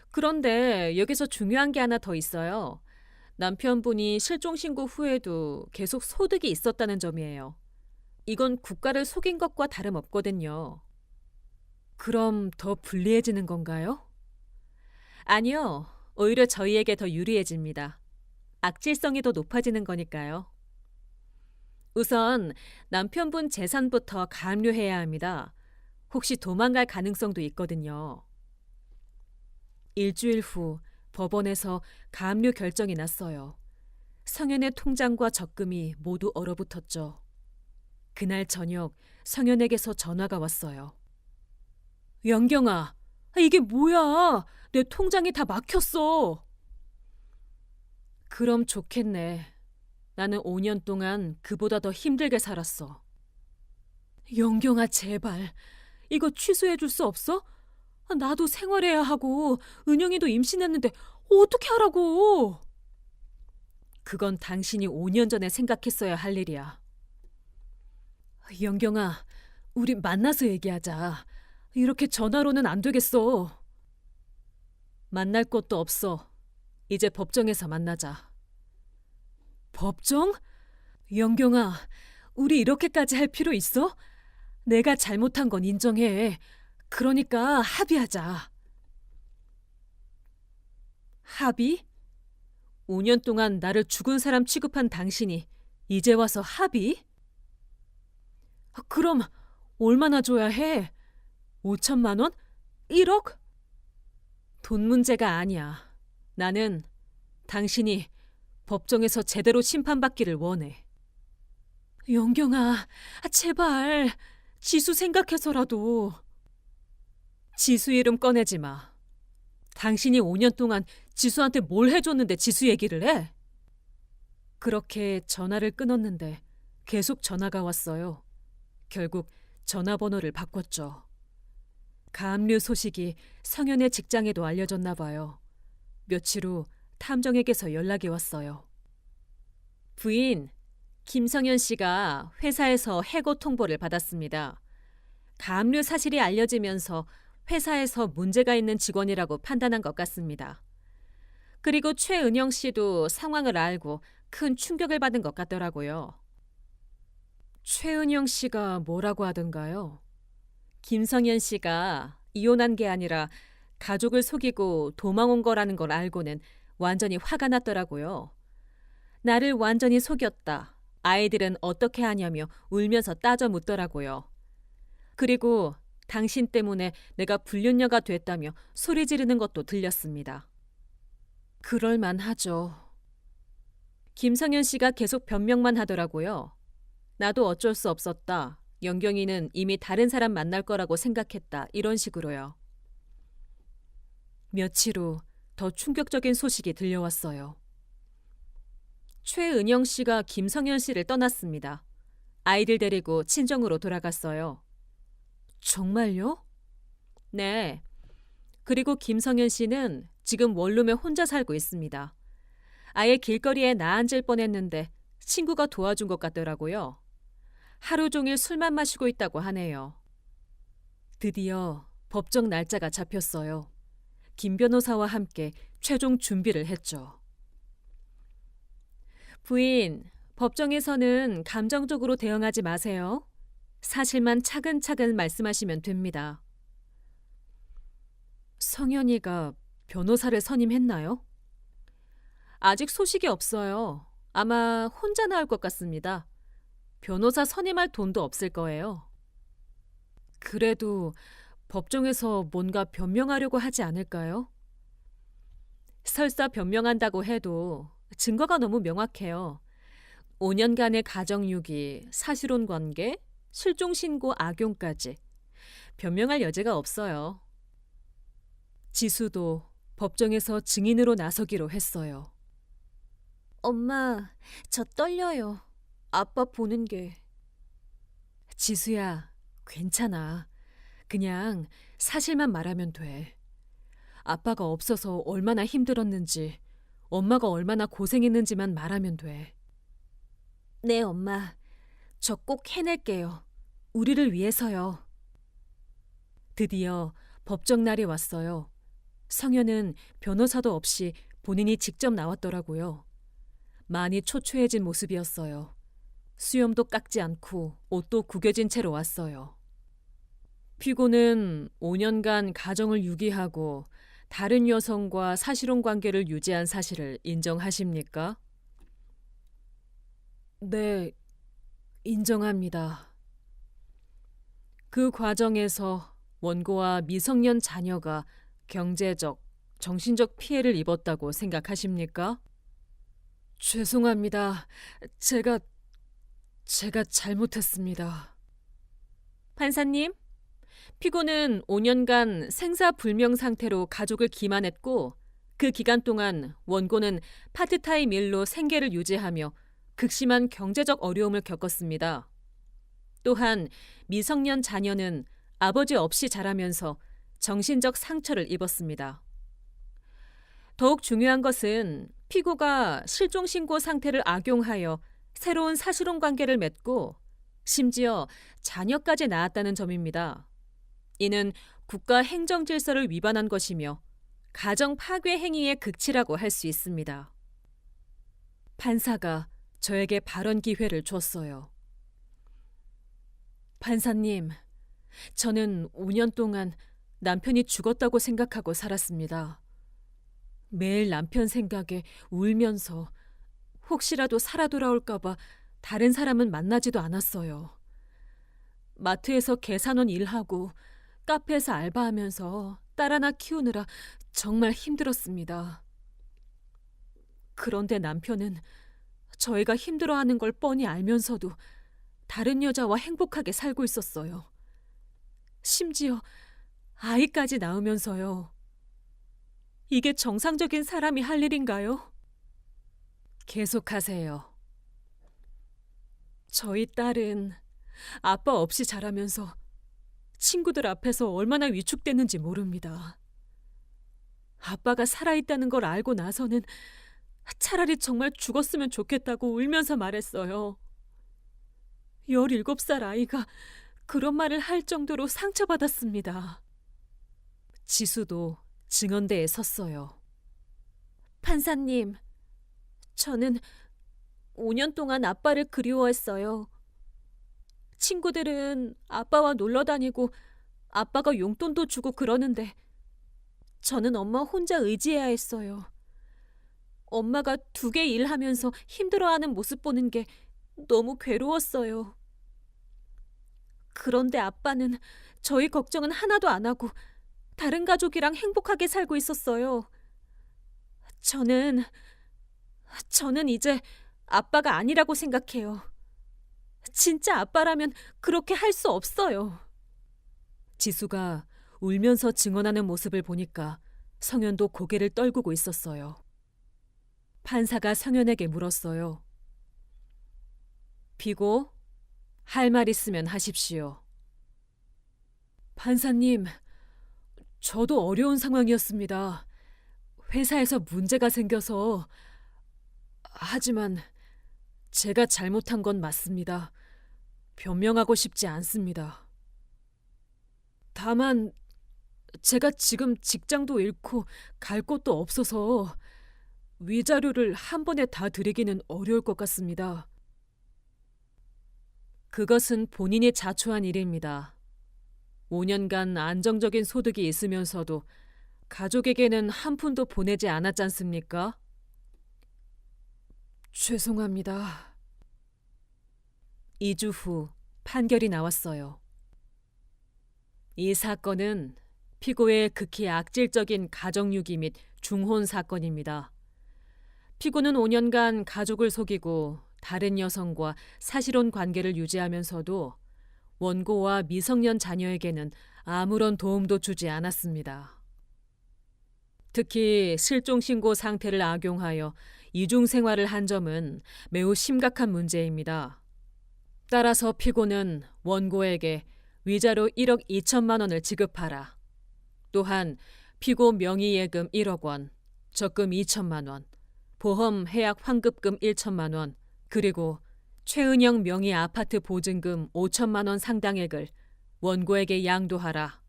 그런데 여기서 중요한 게 하나 더 있어요. 남편분이 실종 신고 후에도 계속 소득이 있었다는 점이에요. 이건 국가를 속인 것과 다름없거든요. 그럼 더 불리해지는 건가요? 아니요. 오히려 저희에게 더 유리해집니다. 악질성이 더 높아지는 거니까요. 우선 남편분 재산부터 가압류해야 합니다. 혹시 도망갈 가능성도 있거든요. 일주일 후 법원에서 가압류 결정이 났어요. 성현의 통장과 적금이 모두 얼어붙었죠. 그날 저녁 성현에게서 전화가 왔어요. 영경아, 이게 뭐야? 내 통장이 다 막혔어. 그럼 좋겠네. 나는 5년 동안 그보다 더 힘들게 살았어. 영경아, 제발. 이거 취소해 줄 수 없어? 나도 생활해야 하고 은영이도 임신했는데 어떻게 하라고? 그건 당신이 5년 전에 생각했어야 할 일이야. 영경아, 우리 만나서 얘기하자. 이렇게 전화로는 안 되겠어. 만날 것도 없어. 이제 법정에서 만나자. 법정? 영경아, 우리 이렇게까지 할 필요 있어? 내가 잘못한 건 인정해. 그러니까 합의하자. 합의? 5년 동안 나를 죽은 사람 취급한 당신이 이제 와서 합의? 그럼 얼마나 줘야 해? 5천만 원? 1억? 돈 문제가 아니야. 나는 당신이 법정에서 제대로 심판받기를 원해. 영경아, 제발. 지수 생각해서라도. 지수 이름 꺼내지 마. 당신이 5년 동안 지수한테 뭘 해줬는데 지수 얘기를 해? 그렇게 전화를 끊었는데 계속 전화가 왔어요. 결국 전화번호를 바꿨죠. 가압류 소식이 성현의 직장에도 알려졌나 봐요. 며칠 후 탐정에게서 연락이 왔어요. 부인, 김성현 씨가 회사에서 해고 통보를 받았습니다. 가압류 사실이 알려지면서 회사에서 문제가 있는 직원이라고 판단한 것 같습니다. 그리고 최은영 씨도 상황을 알고 큰 충격을 받은 것 같더라고요. 최은영 씨가 뭐라고 하던가요? 김성현 씨가 이혼한 게 아니라 가족을 속이고 도망 온 거라는 걸 알고는 완전히 화가 났더라고요. 나를 완전히 속였다. 아이들은 어떻게 하냐며 울면서 따져 묻더라고요. 그리고 당신 때문에 내가 불륜녀가 됐다며 소리 지르는 것도 들렸습니다. 그럴만하죠. 김성현 씨가 계속 변명만 하더라고요. 나도 어쩔 수 없었다. 영경이는 이미 다른 사람 만날 거라고 생각했다. 이런 식으로요. 며칠 후 더 충격적인 소식이 들려왔어요. 최은영 씨가 김성현 씨를 떠났습니다. 아이들 데리고 친정으로 돌아갔어요. 정말요? 네. 그리고 김성현 씨는 지금 원룸에 혼자 살고 있습니다. 아예 길거리에 나앉을 뻔했는데 친구가 도와준 것 같더라고요. 하루 종일 술만 마시고 있다고 하네요. 드디어 법정 날짜가 잡혔어요. 김 변호사와 함께 최종 준비를 했죠. 부인, 법정에서는 감정적으로 대응하지 마세요. 사실만 차근차근 말씀하시면 됩니다. 성현이가 변호사를 선임했나요? 아직 소식이 없어요. 아마 혼자 나올 것 같습니다. 변호사 선임할 돈도 없을 거예요. 그래도 법정에서 뭔가 변명하려고 하지 않을까요? 설사 변명한다고 해도 증거가 너무 명확해요. 5년간의 가정유기, 사실혼 관계, 실종신고 악용까지 변명할 여지가 없어요. 지수도 법정에서 증인으로 나서기로 했어요. 엄마, 저 떨려요. 아빠 보는 게. 지수야, 괜찮아. 그냥 사실만 말하면 돼. 아빠가 없어서 얼마나 힘들었는지, 엄마가 얼마나 고생했는지만 말하면 돼. 네, 엄마. 저 꼭 해낼게요. 우리를 위해서요. 드디어 법정 날이 왔어요. 성현은 변호사도 없이 본인이 직접 나왔더라고요. 많이 초췌해진 모습이었어요. 수염도 깎지 않고 옷도 구겨진 채로 왔어요. 피고는 5년간 가정을 유기하고 다른 여성과 사실혼 관계를 유지한 사실을 인정하십니까? 네, 인정합니다. 그 과정에서 원고와 미성년 자녀가 경제적, 정신적 피해를 입었다고 생각하십니까? 죄송합니다. 제가 잘못했습니다. 판사님, 피고는 5년간 생사불명 상태로 가족을 기만했고 그 기간 동안 원고는 파트타임 일로 생계를 유지하며 극심한 경제적 어려움을 겪었습니다. 또한 미성년 자녀는 아버지 없이 자라면서 정신적 상처를 입었습니다. 더욱 중요한 것은 피고가 실종신고 상태를 악용하여 새로운 사실혼 관계를 맺고 심지어 자녀까지 낳았다는 점입니다. 이는 국가 행정질서를 위반한 것이며 가정 파괴 행위의 극치라고 할 수 있습니다. 판사가 저에게 발언 기회를 줬어요. 판사님, 저는 5년 동안 남편이 죽었다고 생각하고 살았습니다. 매일 남편 생각에 울면서 혹시라도 살아 돌아올까봐 다른 사람은 만나지도 않았어요. 마트에서 계산원 일하고 카페에서 알바하면서 딸 하나 키우느라 정말 힘들었습니다. 그런데 남편은 저희가 힘들어하는 걸 뻔히 알면서도 다른 여자와 행복하게 살고 있었어요. 심지어 아이까지 낳으면서요. 이게 정상적인 사람이 할 일인가요? 계속하세요. 저희 딸은 아빠 없이 자라면서 친구들 앞에서 얼마나 위축됐는지 모릅니다. 아빠가 살아있다는 걸 알고 나서는 차라리 정말 죽었으면 좋겠다고 울면서 말했어요. 17살 아이가 그런 말을 할 정도로 상처받았습니다. 지수도 증언대에 섰어요. 판사님, 저는 5년 동안 아빠를 그리워했어요. 친구들은 아빠와 놀러 다니고 아빠가 용돈도 주고 그러는데 저는 엄마 혼자 의지해야 했어요. 엄마가 2개 일하면서 힘들어하는 모습 보는 게 너무 괴로웠어요. 그런데 아빠는 저희 걱정은 하나도 안 하고 다른 가족이랑 행복하게 살고 있었어요. 저는 이제 아빠가 아니라고 생각해요. 진짜 아빠라면 그렇게 할 수 없어요. 지수가 울면서 증언하는 모습을 보니까 성현도 고개를 떨구고 있었어요. 판사가 성현에게 물었어요. 피고, 할 말 있으면 하십시오. 판사님, 저도 어려운 상황이었습니다. 회사에서 문제가 생겨서. 하지만 제가 잘못한 건 맞습니다. 변명하고 싶지 않습니다. 다만 제가 지금 직장도 잃고 갈 곳도 없어서 위자료를 한 번에 다 드리기는 어려울 것 같습니다. 그것은 본인이 자초한 일입니다. 5년간 안정적인 소득이 있으면서도 가족에게는 한 푼도 보내지 않았지 않습니까? 죄송합니다. 2주 후 판결이 나왔어요. 이 사건은 피고의 극히 악질적인 가정유기 및 중혼 사건입니다. 피고는 5년간 가족을 속이고 다른 여성과 사실혼 관계를 유지하면서도 원고와 미성년 자녀에게는 아무런 도움도 주지 않았습니다. 특히 실종신고 상태를 악용하여 이중생활을 한 점은 매우 심각한 문제입니다. 따라서 피고는 원고에게 위자료 1억 2천만 원을 지급하라. 또한 피고 명의예금 1억 원, 적금 2천만 원, 보험 해약 환급금 1천만 원, 그리고 최은영 명의 아파트 보증금 5천만 원 상당액을 원고에게 양도하라.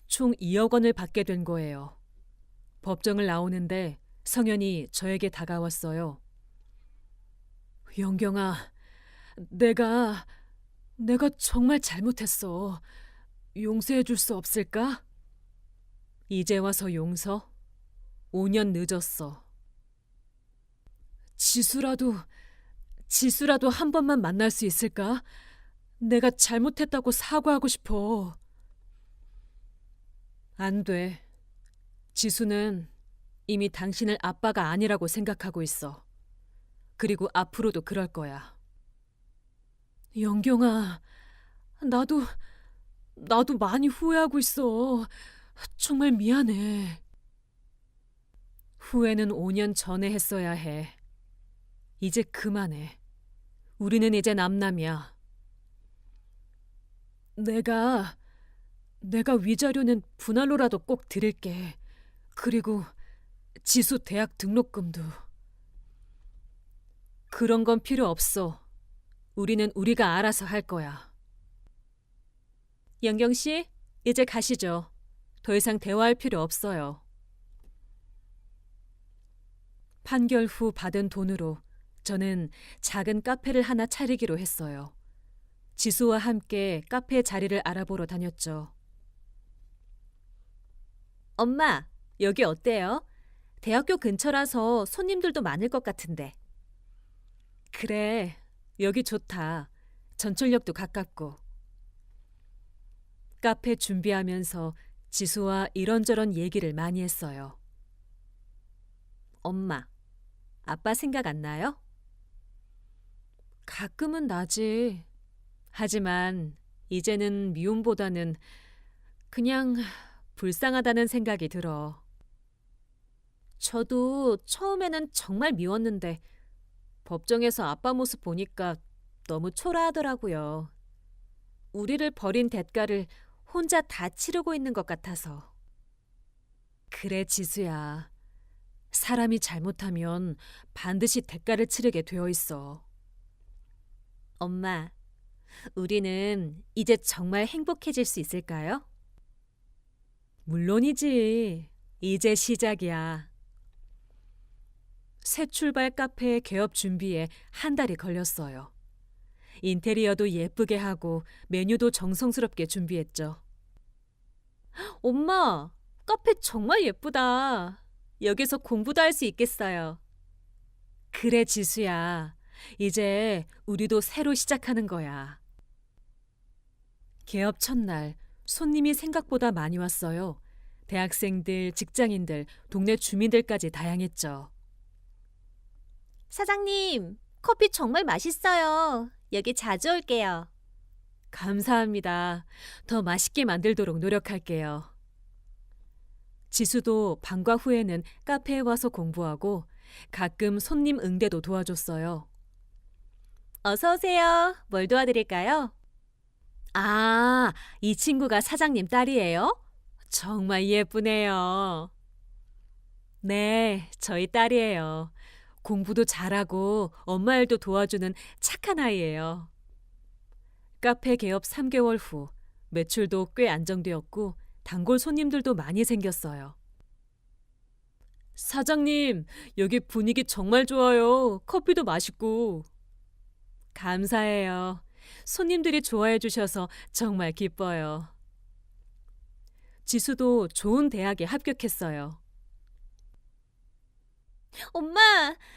총 2억 원을 받게 된 거예요. 법정을 나오는데 성현이 저에게 다가왔어요. 영경아, 내가 정말 잘못했어. 용서해 줄 수 없을까? 이제 와서 용서? 5년 늦었어. 지수라도 한 번만 만날 수 있을까? 내가 잘못했다고 사과하고 싶어. 안 돼. 지수는 이미 당신을 아빠가 아니라고 생각하고 있어. 그리고 앞으로도 그럴 거야. 영경아, 나도 많이 후회하고 있어. 정말 미안해. 후회는 5년 전에 했어야 해. 이제 그만해. 우리는 이제 남남이야. 내가 위자료는 분할로라도 꼭 드릴게. 그리고 지수 대학 등록금도. 그런 건 필요 없어. 우리는 우리가 알아서 할 거야. 영경 씨, 이제 가시죠. 더 이상 대화할 필요 없어요. 판결 후 받은 돈으로 저는 작은 카페를 하나 차리기로 했어요. 지수와 함께 카페 자리를 알아보러 다녔죠. 엄마, 여기 어때요? 대학교 근처라서 손님들도 많을 것 같은데. 그래, 여기 좋다. 전철역도 가깝고. 카페 준비하면서 지수와 이런저런 얘기를 많이 했어요. 엄마, 아빠 생각 안 나요? 가끔은 나지. 하지만 이제는 미움보다는 그냥 불쌍하다는 생각이 들어. 저도 처음에는 정말 미웠는데 법정에서 아빠 모습 보니까 너무 초라하더라고요. 우리를 버린 대가를 혼자 다 치르고 있는 것 같아서. 그래, 지수야. 사람이 잘못하면 반드시 대가를 치르게 되어 있어. 엄마, 우리는 이제 정말 행복해질 수 있을까요? 물론이지. 이제 시작이야. 새 출발 카페 개업 준비에 한 달이 걸렸어요. 인테리어도 예쁘게 하고 메뉴도 정성스럽게 준비했죠. 엄마, 카페 정말 예쁘다. 여기서 공부도 할 수 있겠어요. 그래, 지수야. 이제 우리도 새로 시작하는 거야. 개업 첫날 손님이 생각보다 많이 왔어요. 대학생들, 직장인들, 동네 주민들까지 다양했죠. 사장님, 커피 정말 맛있어요. 여기 자주 올게요. 감사합니다. 더 맛있게 만들도록 노력할게요. 지수도 방과 후에는 카페에 와서 공부하고 가끔 손님 응대도 도와줬어요. 어서 오세요. 뭘 도와드릴까요? 아, 이 친구가 사장님 딸이에요? 정말 예쁘네요. 네, 저희 딸이에요. 공부도 잘하고 엄마 일도 도와주는 착한 아이예요. 카페 개업 3개월 후 매출도 꽤 안정되었고 단골 손님들도 많이 생겼어요. 사장님, 여기 분위기 정말 좋아요. 커피도 맛있고. 감사해요. 손님들이 좋아해 주셔서 정말 기뻐요. 지수도 좋은 대학에 합격했어요. 엄마,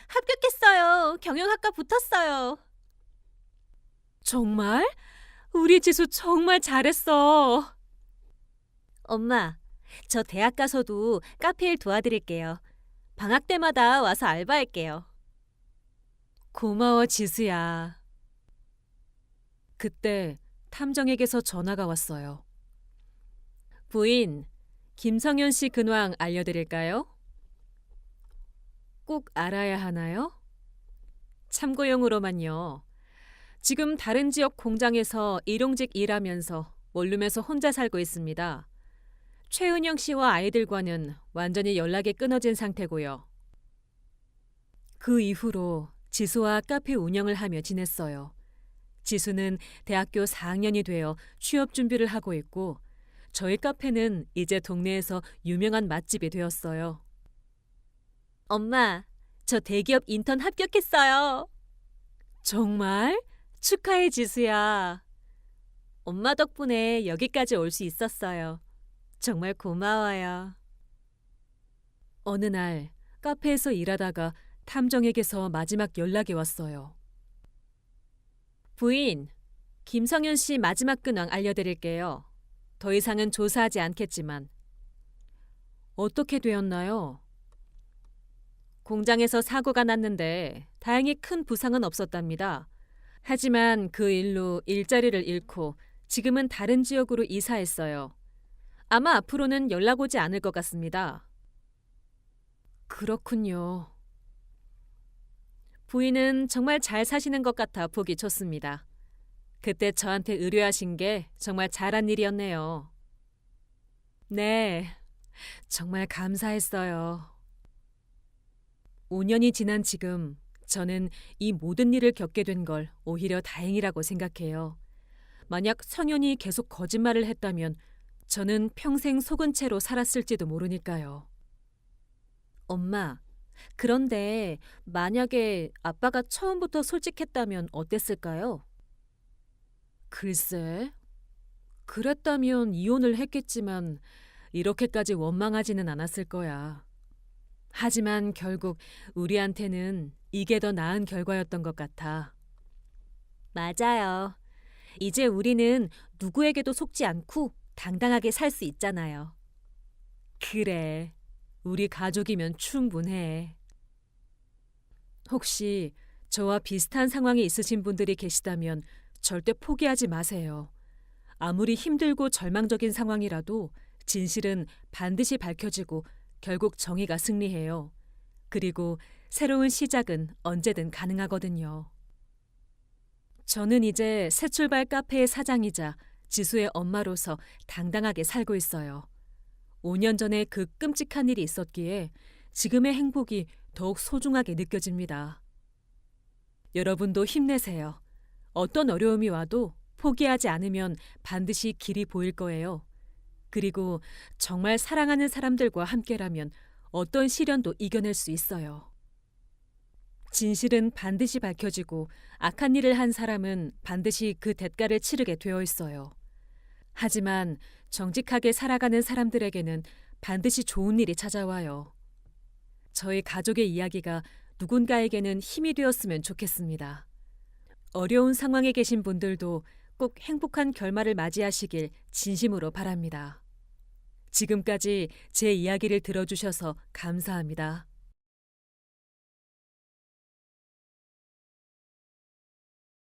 합격했어요. 경영학과 붙었어요. 정말? 우리 지수 정말 잘했어. 엄마, 저 대학 가서도 카페 일 도와드릴게요. 방학 때마다 와서 알바할게요. 고마워, 지수야. 그때 탐정에게서 전화가 왔어요. 부인, 김성현 씨 근황 알려드릴까요? 꼭 알아야 하나요? 참고용으로만요. 지금 다른 지역 공장에서 일용직 일하면서 원룸에서 혼자 살고 있습니다. 최은영 씨와 아이들과는 완전히 연락이 끊어진 상태고요. 그 이후로 지수와 카페 운영을 하며 지냈어요. 지수는 대학교 4학년이 되어 취업 준비를 하고 있고 저희 카페는 이제 동네에서 유명한 맛집이 되었어요. 엄마, 저 대기업 인턴 합격했어요. 정말? 축하해, 지수야. 엄마 덕분에 여기까지 올 수 있었어요. 정말 고마워요. 어느 날 카페에서 일하다가 탐정에게서 마지막 연락이 왔어요. 부인, 김성현 씨 마지막 근황 알려드릴게요. 더 이상은 조사하지 않겠지만. 어떻게 되었나요? 공장에서 사고가 났는데 다행히 큰 부상은 없었답니다. 하지만 그 일로 일자리를 잃고 지금은 다른 지역으로 이사했어요. 아마 앞으로는 연락 오지 않을 것 같습니다. 그렇군요. 부인은 정말 잘 사시는 것 같아 보기 좋습니다. 그때 저한테 의뢰하신 게 정말 잘한 일이었네요. 네, 정말 감사했어요. 5년이 지난 지금 저는 이 모든 일을 겪게 된 걸 오히려 다행이라고 생각해요. 만약 성현이 계속 거짓말을 했다면 저는 평생 속은 채로 살았을지도 모르니까요. 엄마, 그런데 만약에 아빠가 처음부터 솔직했다면 어땠을까요? 글쎄, 그랬다면 이혼을 했겠지만 이렇게까지 원망하지는 않았을 거야. 하지만 결국 우리한테는 이게 더 나은 결과였던 것 같아. 맞아요. 이제 우리는 누구에게도 속지 않고 당당하게 살 수 있잖아요. 그래, 우리 가족이면 충분해. 혹시 저와 비슷한 상황이 있으신 분들이 계시다면 절대 포기하지 마세요. 아무리 힘들고 절망적인 상황이라도 진실은 반드시 밝혀지고 결국 정의가 승리해요. 그리고 새로운 시작은 언제든 가능하거든요. 저는 이제 새출발 카페의 사장이자 지수의 엄마로서 당당하게 살고 있어요. 5년 전에 그 끔찍한 일이 있었기에 지금의 행복이 더욱 소중하게 느껴집니다. 여러분도 힘내세요. 어떤 어려움이 와도 포기하지 않으면 반드시 길이 보일 거예요. 그리고 정말 사랑하는 사람들과 함께라면 어떤 시련도 이겨낼 수 있어요. 진실은 반드시 밝혀지고 악한 일을 한 사람은 반드시 그 대가를 치르게 되어 있어요. 하지만 정직하게 살아가는 사람들에게는 반드시 좋은 일이 찾아와요. 저희 가족의 이야기가 누군가에게는 힘이 되었으면 좋겠습니다. 어려운 상황에 계신 분들도 꼭 행복한 결말을 맞이하시길 진심으로 바랍니다. 지금까지 제 이야기를 들어주셔서 감사합니다.